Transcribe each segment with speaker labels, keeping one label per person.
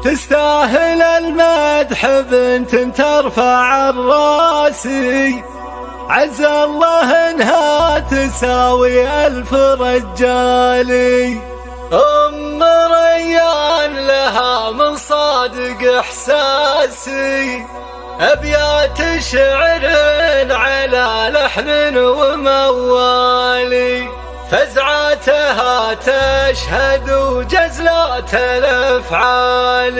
Speaker 1: تستاهل المدح بنت ترفع الراسي، عز الله انها تساوي 1000 رجالي. ام ريان لها من صادق احساسي ابيات شعر على لحن وموالي، فزعاتها تشهد جزلات الافعال.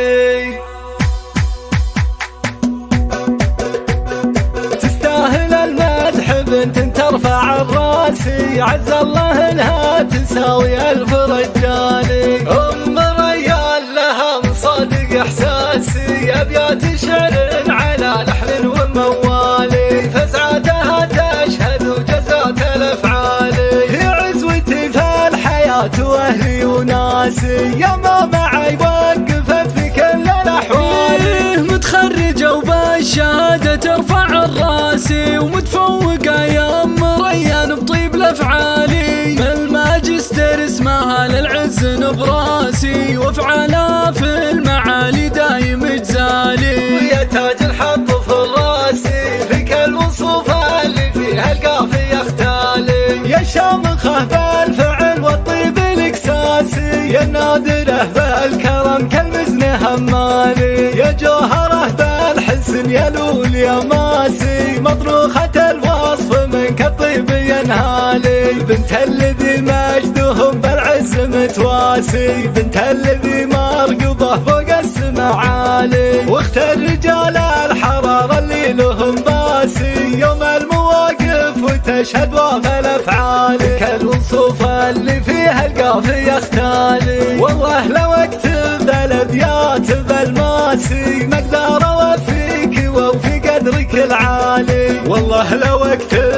Speaker 1: تستاهل المدح بنت ترفع الراسي، عز الله انها تساوي 1000 رجالي. ام ريال لها مصادق احساسي ابيات شعر على لحن وموالي، فزعاتها تشهد جزات الافعال. هي عزوتي في الحياة واهلي وناسي، يا ما معي وقفت في كل الاحوال.
Speaker 2: متخرجة وبالشهادة ترفع الراسي، ومتفوقة يا ام ريان بطيب الافعالي. بالماجستير اسمها للعز براسي، وافعالها في المعالي دايم اجزالي.
Speaker 1: ويا تاج الحط في الراسي فيك الوصوف اللي فيها القافية اختالي. يا شامخه بالفعل والطيب الاكساسي، يا نادره بالكرم كالمزن همالي. يا جوهره بالحسن يا لول يا ماسي، مطروخة الوصف منك الطيب ينهالي. بنت الذي مجدهم بالعز متواسي، بنت الذي مرقبه فوق السما عالي. واخت الرجال الحرارة اللي لهم باسي، يوم المواقف وتشهد وفى الافعال. كالوصوف اللي فيها القافية اختالي، والله لو اكتب الابيات بالماسي، مقدار اوفيك وفي قدرك العالي. والله لو اكتب